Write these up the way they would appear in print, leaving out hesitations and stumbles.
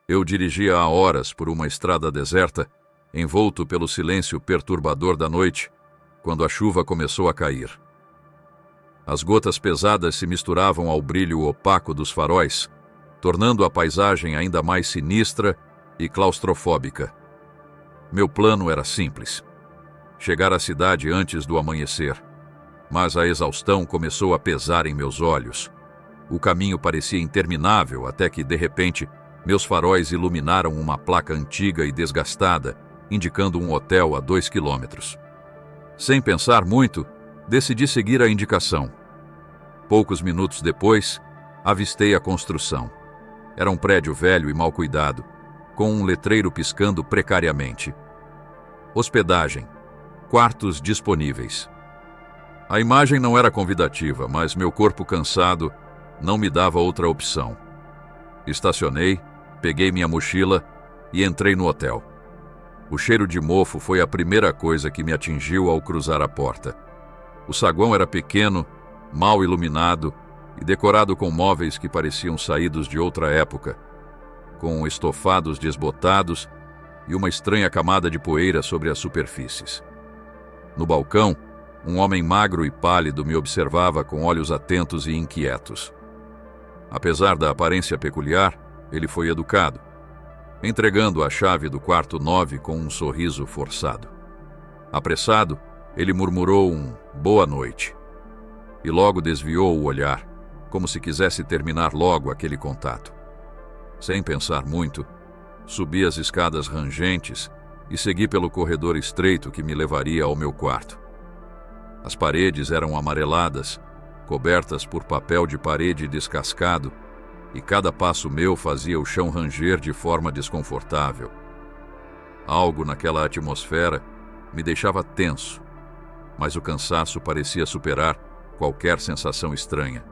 Eu dirigia há horas por uma estrada deserta, envolto pelo silêncio perturbador da noite, quando a chuva começou a cair. As gotas pesadas se misturavam ao brilho opaco dos faróis, tornando a paisagem ainda mais sinistra e claustrofóbica. Meu plano era simples: chegar à cidade antes do amanhecer. Mas a exaustão começou a pesar em meus olhos. O caminho parecia interminável até que, de repente, meus faróis iluminaram uma placa antiga e desgastada, indicando um hotel a 2 quilômetros. Sem pensar muito, decidi seguir a indicação. Poucos minutos depois, avistei a construção. Era um prédio velho e mal cuidado, com um letreiro piscando precariamente. Hospedagem. Quartos disponíveis. A imagem não era convidativa, mas meu corpo cansado não me dava outra opção. Estacionei, peguei minha mochila e entrei no hotel. O cheiro de mofo foi a primeira coisa que me atingiu ao cruzar a porta. O saguão era pequeno, mal iluminado e decorado com móveis que pareciam saídos de outra época, com estofados desbotados e uma estranha camada de poeira sobre as superfícies. No balcão, um homem magro e pálido me observava com olhos atentos e inquietos. Apesar da aparência peculiar, ele foi educado, entregando a chave do quarto 9 com um sorriso forçado. Apressado, ele murmurou um "boa noite" e logo desviou o olhar, como se quisesse terminar logo aquele contato. Sem pensar muito, subi as escadas rangentes e segui pelo corredor estreito que me levaria ao meu quarto. As paredes eram amareladas, cobertas por papel de parede descascado, e cada passo meu fazia o chão ranger de forma desconfortável. Algo naquela atmosfera me deixava tenso, mas o cansaço parecia superar qualquer sensação estranha.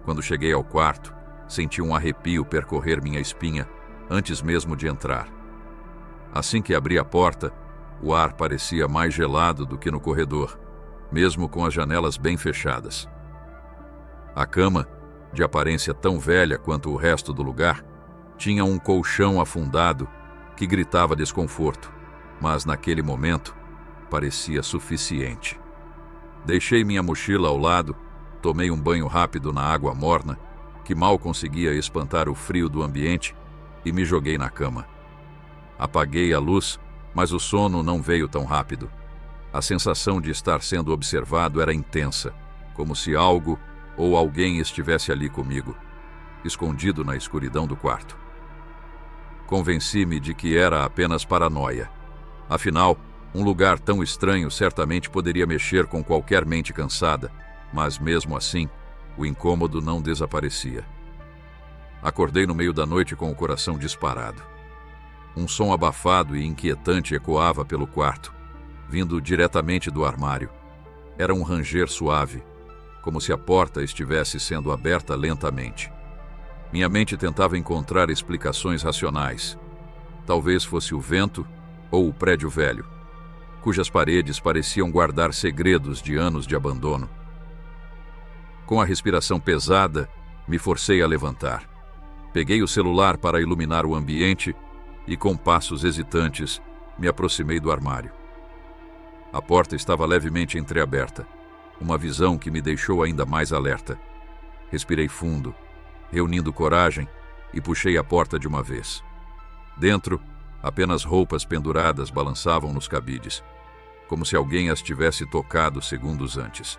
Quando cheguei ao quarto, senti um arrepio percorrer minha espinha antes mesmo de entrar. Assim que abri a porta, o ar parecia mais gelado do que no corredor, mesmo com as janelas bem fechadas. A cama, de aparência tão velha quanto o resto do lugar, tinha um colchão afundado que gritava desconforto, mas naquele momento parecia suficiente. Deixei minha mochila ao lado, tomei um banho rápido na água morna, que mal conseguia espantar o frio do ambiente, e me joguei na cama. Apaguei a luz, mas o sono não veio tão rápido. A sensação de estar sendo observado era intensa, como se algo ou alguém estivesse ali comigo, escondido na escuridão do quarto. Convenci-me de que era apenas paranoia. Afinal, um lugar tão estranho certamente poderia mexer com qualquer mente cansada, mas mesmo assim, o incômodo não desaparecia. Acordei no meio da noite com o coração disparado. Um som abafado e inquietante ecoava pelo quarto, vindo diretamente do armário. Era um ranger suave, como se a porta estivesse sendo aberta lentamente. Minha mente tentava encontrar explicações racionais. Talvez fosse o vento ou o prédio velho, cujas paredes pareciam guardar segredos de anos de abandono. Com a respiração pesada, me forcei a levantar. Peguei o celular para iluminar o ambiente e, com passos hesitantes, me aproximei do armário. A porta estava levemente entreaberta, uma visão que me deixou ainda mais alerta. Respirei fundo, reunindo coragem, e puxei a porta de uma vez. Dentro, apenas roupas penduradas balançavam nos cabides, como se alguém as tivesse tocado segundos antes.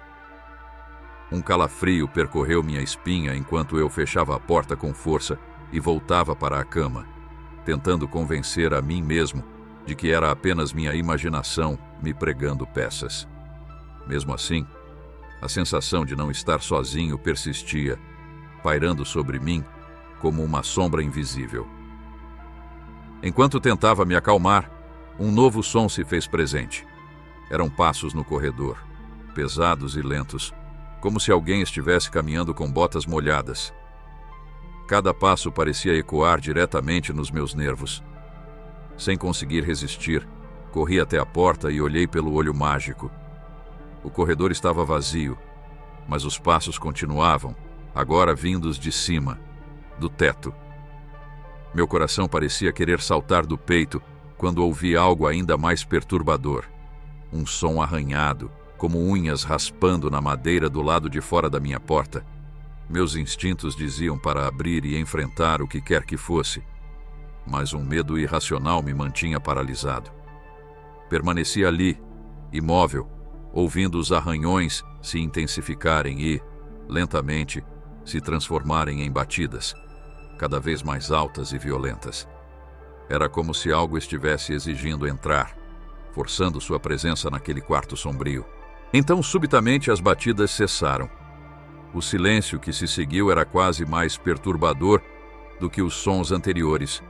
Um calafrio percorreu minha espinha enquanto eu fechava a porta com força e voltava para a cama, tentando convencer a mim mesmo de que era apenas minha imaginação me pregando peças. Mesmo assim, a sensação de não estar sozinho persistia, pairando sobre mim como uma sombra invisível. Enquanto tentava me acalmar, um novo som se fez presente. Eram passos no corredor, pesados e lentos, como se alguém estivesse caminhando com botas molhadas. Cada passo parecia ecoar diretamente nos meus nervos. Sem conseguir resistir, corri até a porta e olhei pelo olho mágico. O corredor estava vazio, mas os passos continuavam, agora vindos de cima, do teto. Meu coração parecia querer saltar do peito quando ouvi algo ainda mais perturbador. Um som arranhado, como unhas raspando na madeira do lado de fora da minha porta. Meus instintos diziam para abrir e enfrentar o que quer que fosse, mas um medo irracional me mantinha paralisado. Permaneci ali, imóvel, ouvindo os arranhões se intensificarem e, lentamente, se transformarem em batidas, cada vez mais altas e violentas. Era como se algo estivesse exigindo entrar, forçando sua presença naquele quarto sombrio. Então, subitamente, as batidas cessaram. O silêncio que se seguiu era quase mais perturbador do que os sons anteriores.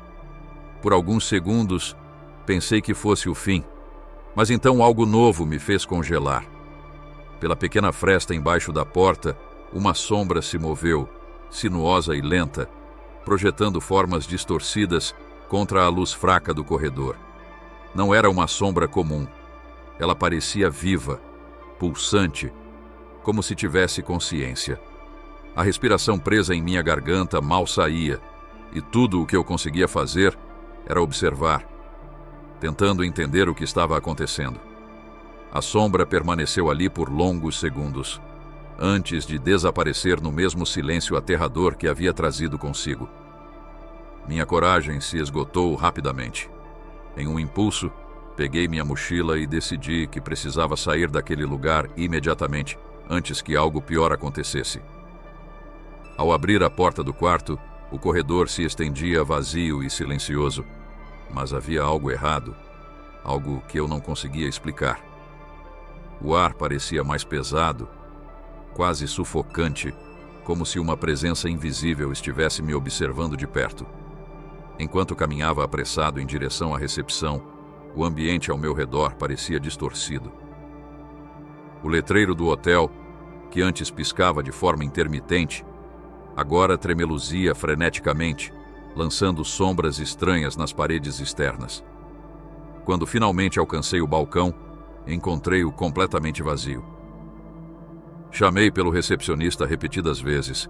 Por alguns segundos, pensei que fosse o fim, mas então algo novo me fez congelar. Pela pequena fresta embaixo da porta, uma sombra se moveu, sinuosa e lenta, projetando formas distorcidas contra a luz fraca do corredor. Não era uma sombra comum. Ela parecia viva, pulsante, como se tivesse consciência. A respiração presa em minha garganta mal saía, e tudo o que eu conseguia fazer era observar, tentando entender o que estava acontecendo. A sombra permaneceu ali por longos segundos, antes de desaparecer no mesmo silêncio aterrador que havia trazido consigo. Minha coragem se esgotou rapidamente. Em um impulso, peguei minha mochila e decidi que precisava sair daquele lugar imediatamente, antes que algo pior acontecesse. Ao abrir a porta do quarto, o corredor se estendia vazio e silencioso, mas havia algo errado, algo que eu não conseguia explicar. O ar parecia mais pesado, quase sufocante, como se uma presença invisível estivesse me observando de perto. Enquanto caminhava apressado em direção à recepção, o ambiente ao meu redor parecia distorcido. O letreiro do hotel, que antes piscava de forma intermitente, agora tremeluzia freneticamente, lançando sombras estranhas nas paredes externas. Quando finalmente alcancei o balcão, encontrei-o completamente vazio. Chamei pelo recepcionista repetidas vezes,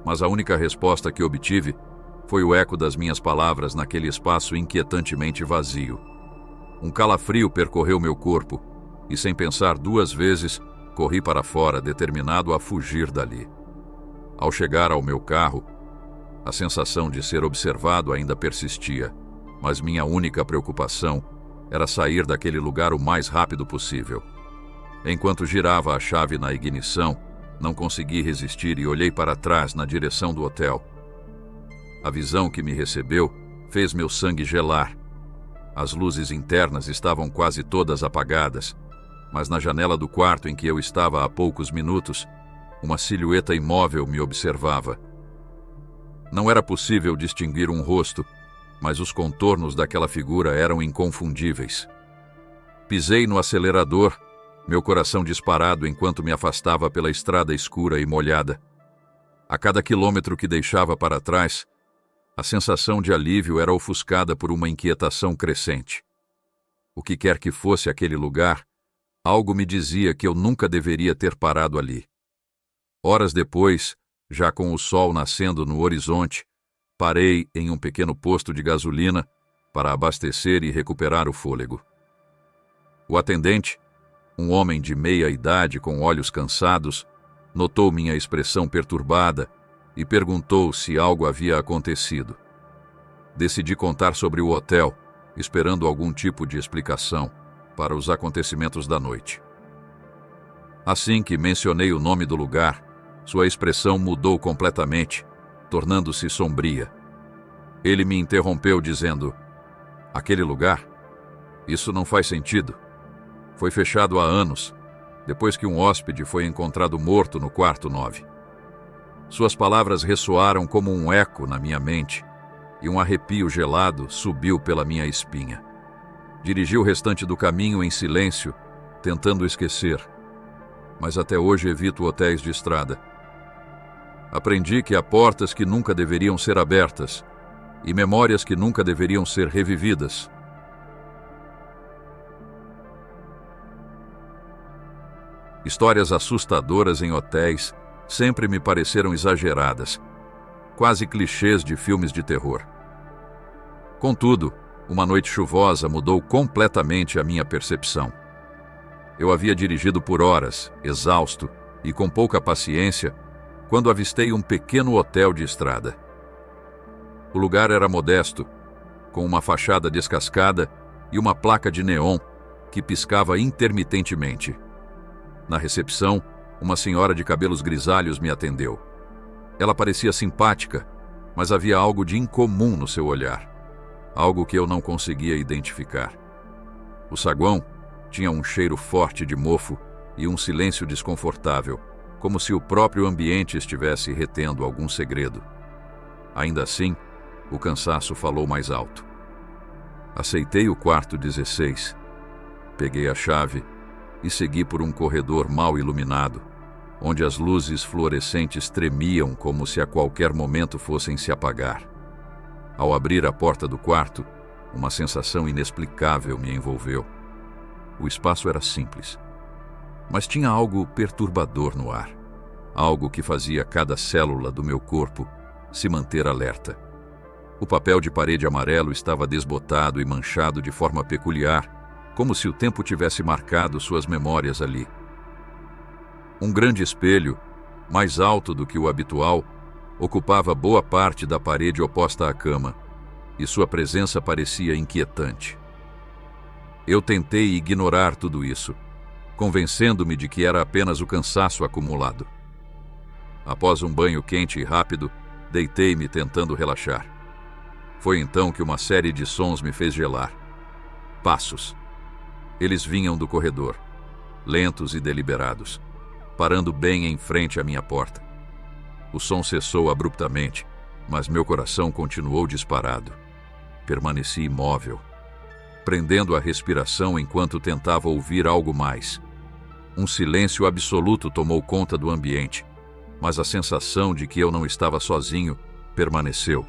mas a única resposta que obtive foi o eco das minhas palavras naquele espaço inquietantemente vazio. Um calafrio percorreu meu corpo e, sem pensar duas vezes, corri para fora, determinado a fugir dali. Ao chegar ao meu carro, a sensação de ser observado ainda persistia, mas minha única preocupação era sair daquele lugar o mais rápido possível. Enquanto girava a chave na ignição, não consegui resistir e olhei para trás na direção do hotel. A visão que me recebeu fez meu sangue gelar. As luzes internas estavam quase todas apagadas, mas na janela do quarto em que eu estava há poucos minutos, uma silhueta imóvel me observava. Não era possível distinguir um rosto, mas os contornos daquela figura eram inconfundíveis. Pisei no acelerador, meu coração disparado enquanto me afastava pela estrada escura e molhada. A cada quilômetro que deixava para trás, a sensação de alívio era ofuscada por uma inquietação crescente. O que quer que fosse aquele lugar, algo me dizia que eu nunca deveria ter parado ali. Horas depois, já com o sol nascendo no horizonte, parei em um pequeno posto de gasolina para abastecer e recuperar o fôlego. O atendente, um homem de meia idade com olhos cansados, notou minha expressão perturbada e perguntou se algo havia acontecido. Decidi contar sobre o hotel, esperando algum tipo de explicação para os acontecimentos da noite. Assim que mencionei o nome do lugar, sua expressão mudou completamente, tornando-se sombria. Ele me interrompeu dizendo: "Aquele lugar? Isso não faz sentido. Foi fechado há anos, depois que um hóspede foi encontrado morto no quarto 9. Suas palavras ressoaram como um eco na minha mente, e um arrepio gelado subiu pela minha espinha. Dirigi o restante do caminho em silêncio, tentando esquecer, mas até hoje evito hotéis de estrada. Aprendi que há portas que nunca deveriam ser abertas e memórias que nunca deveriam ser revividas. Histórias assustadoras em hotéis sempre me pareceram exageradas, quase clichês de filmes de terror. Contudo, uma noite chuvosa mudou completamente a minha percepção. Eu havia dirigido por horas, exausto e com pouca paciência, quando avistei um pequeno hotel de estrada. O lugar era modesto, com uma fachada descascada e uma placa de neon que piscava intermitentemente. Na recepção, uma senhora de cabelos grisalhos me atendeu. Ela parecia simpática, mas havia algo de incomum no seu olhar, algo que eu não conseguia identificar. O saguão tinha um cheiro forte de mofo e um silêncio desconfortável, como se o próprio ambiente estivesse retendo algum segredo. Ainda assim, o cansaço falou mais alto. Aceitei o quarto 16, peguei a chave e segui por um corredor mal iluminado, onde as luzes fluorescentes tremiam como se a qualquer momento fossem se apagar. Ao abrir a porta do quarto, uma sensação inexplicável me envolveu. O espaço era simples, mas tinha algo perturbador no ar, algo que fazia cada célula do meu corpo se manter alerta. O papel de parede amarelo estava desbotado e manchado de forma peculiar, como se o tempo tivesse marcado suas memórias ali. Um grande espelho, mais alto do que o habitual, ocupava boa parte da parede oposta à cama, e sua presença parecia inquietante. Eu tentei ignorar tudo isso, convencendo-me de que era apenas o cansaço acumulado. Após um banho quente e rápido, deitei-me tentando relaxar. Foi então que uma série de sons me fez gelar. Passos. Eles vinham do corredor, lentos e deliberados, parando bem em frente à minha porta. O som cessou abruptamente, mas meu coração continuou disparado. Permaneci imóvel, prendendo a respiração enquanto tentava ouvir algo mais. Um silêncio absoluto tomou conta do ambiente, mas a sensação de que eu não estava sozinho permaneceu.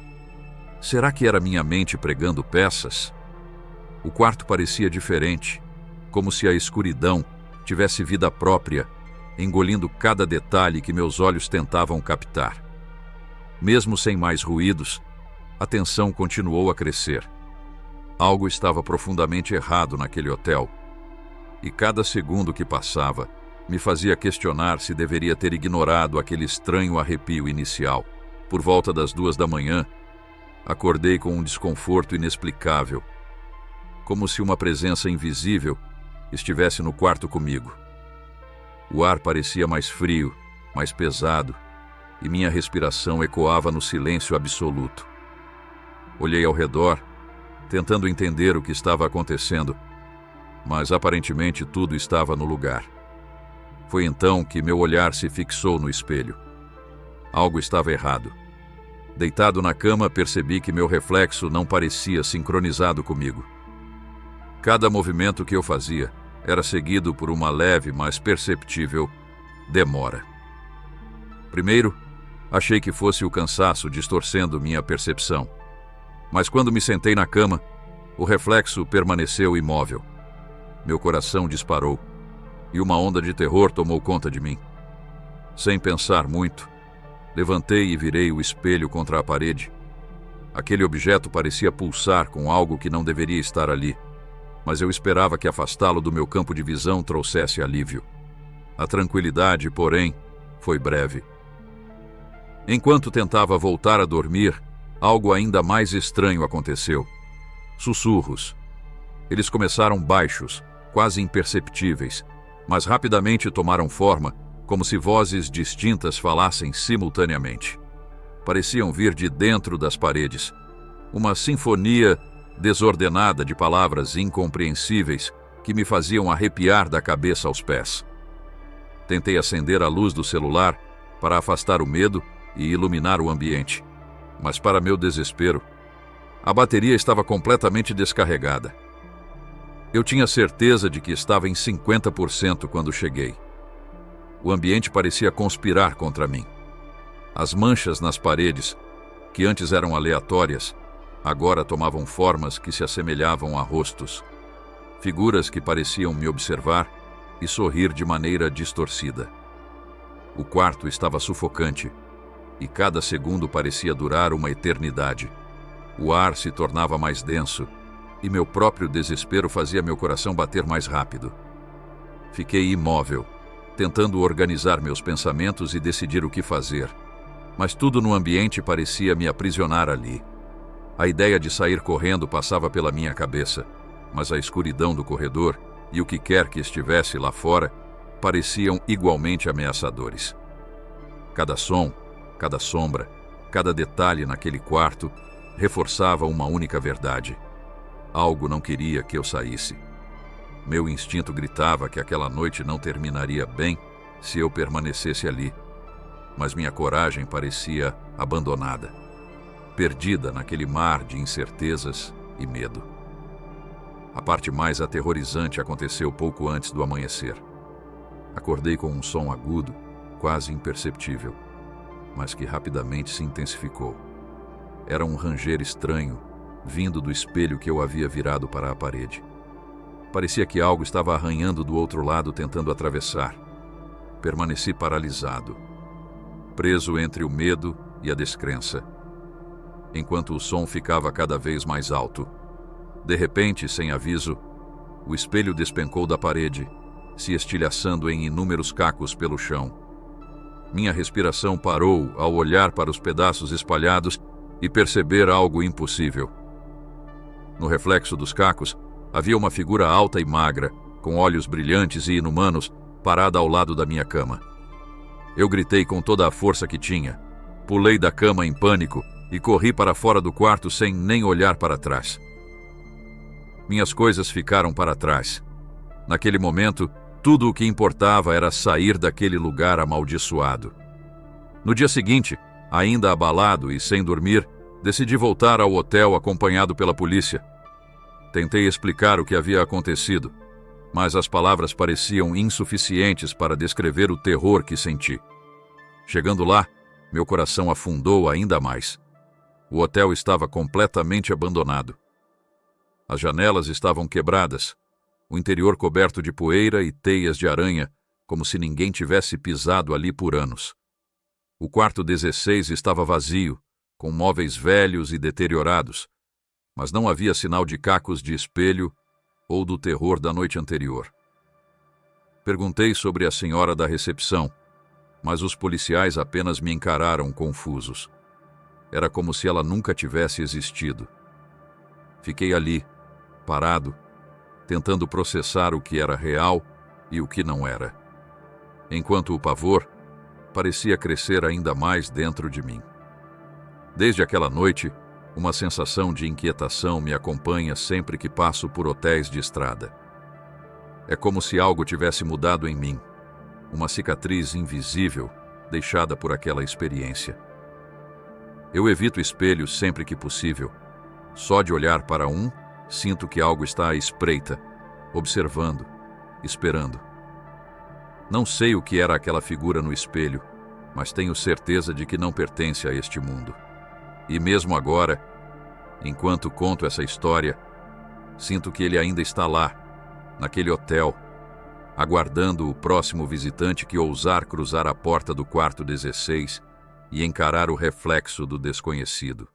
Será que era minha mente pregando peças? O quarto parecia diferente, como se a escuridão tivesse vida própria, engolindo cada detalhe que meus olhos tentavam captar. Mesmo sem mais ruídos, a tensão continuou a crescer. Algo estava profundamente errado naquele hotel, e cada segundo que passava me fazia questionar se deveria ter ignorado aquele estranho arrepio inicial. Por volta das 2 da manhã, acordei com um desconforto inexplicável, como se uma presença invisível estivesse no quarto comigo. O ar parecia mais frio, mais pesado, e minha respiração ecoava no silêncio absoluto. Olhei ao redor, tentando entender o que estava acontecendo, mas aparentemente tudo estava no lugar. Foi então que meu olhar se fixou no espelho. Algo estava errado. Deitado na cama, percebi que meu reflexo não parecia sincronizado comigo. Cada movimento que eu fazia era seguido por uma leve, mas perceptível demora. Primeiro, achei que fosse o cansaço distorcendo minha percepção. Mas quando me sentei na cama, o reflexo permaneceu imóvel. Meu coração disparou e uma onda de terror tomou conta de mim. Sem pensar muito, levantei e virei o espelho contra a parede. Aquele objeto parecia pulsar com algo que não deveria estar ali, mas eu esperava que afastá-lo do meu campo de visão trouxesse alívio. A tranquilidade, porém, foi breve. Enquanto tentava voltar a dormir, algo ainda mais estranho aconteceu. Sussurros. Eles começaram baixos, quase imperceptíveis, mas rapidamente tomaram forma, como se vozes distintas falassem simultaneamente. Pareciam vir de dentro das paredes. Uma sinfonia desordenada de palavras incompreensíveis que me faziam arrepiar da cabeça aos pés. Tentei acender a luz do celular para afastar o medo e iluminar o ambiente, mas para meu desespero, a bateria estava completamente descarregada. Eu tinha certeza de que estava em 50% quando cheguei. O ambiente parecia conspirar contra mim. As manchas nas paredes, que antes eram aleatórias, agora tomavam formas que se assemelhavam a rostos. Figuras que pareciam me observar e sorrir de maneira distorcida. O quarto estava sufocante, e cada segundo parecia durar uma eternidade. O ar se tornava mais denso e meu próprio desespero fazia meu coração bater mais rápido. Fiquei imóvel, tentando organizar meus pensamentos e decidir o que fazer, mas tudo no ambiente parecia me aprisionar ali. A ideia de sair correndo passava pela minha cabeça, mas a escuridão do corredor e o que quer que estivesse lá fora pareciam igualmente ameaçadores. Cada som, cada sombra, cada detalhe naquele quarto reforçava uma única verdade. Algo não queria que eu saísse. Meu instinto gritava que aquela noite não terminaria bem se eu permanecesse ali, mas minha coragem parecia abandonada, perdida naquele mar de incertezas e medo. A parte mais aterrorizante aconteceu pouco antes do amanhecer. Acordei com um som agudo, quase imperceptível, mas que rapidamente se intensificou. Era um ranger estranho, vindo do espelho que eu havia virado para a parede. Parecia que algo estava arranhando do outro lado, tentando atravessar. Permaneci paralisado, preso entre o medo e a descrença, enquanto o som ficava cada vez mais alto. De repente, sem aviso, o espelho despencou da parede, se estilhaçando em inúmeros cacos pelo chão. Minha respiração parou ao olhar para os pedaços espalhados e perceber algo impossível. No reflexo dos cacos, havia uma figura alta e magra, com olhos brilhantes e inumanos, parada ao lado da minha cama. Eu gritei com toda a força que tinha, pulei da cama em pânico e corri para fora do quarto sem nem olhar para trás. Minhas coisas ficaram para trás. Naquele momento, tudo o que importava era sair daquele lugar amaldiçoado. No dia seguinte, ainda abalado e sem dormir, decidi voltar ao hotel acompanhado pela polícia. Tentei explicar o que havia acontecido, mas as palavras pareciam insuficientes para descrever o terror que senti. Chegando lá, meu coração afundou ainda mais. O hotel estava completamente abandonado. As janelas estavam quebradas, o interior coberto de poeira e teias de aranha, como se ninguém tivesse pisado ali por anos. O quarto 16 estava vazio, com móveis velhos e deteriorados, mas não havia sinal de cacos de espelho ou do terror da noite anterior. Perguntei sobre a senhora da recepção, mas os policiais apenas me encararam confusos. Era como se ela nunca tivesse existido. Fiquei ali, parado, tentando processar o que era real e o que não era, enquanto o pavor parecia crescer ainda mais dentro de mim. Desde aquela noite, uma sensação de inquietação me acompanha sempre que passo por hotéis de estrada. É como se algo tivesse mudado em mim, uma cicatriz invisível deixada por aquela experiência. Eu evito espelhos sempre que possível. Só de olhar para um, sinto que algo está à espreita, observando, esperando. Não sei o que era aquela figura no espelho, mas tenho certeza de que não pertence a este mundo. E mesmo agora, enquanto conto essa história, sinto que ele ainda está lá, naquele hotel, aguardando o próximo visitante que ousar cruzar a porta do quarto 16 e encarar o reflexo do desconhecido.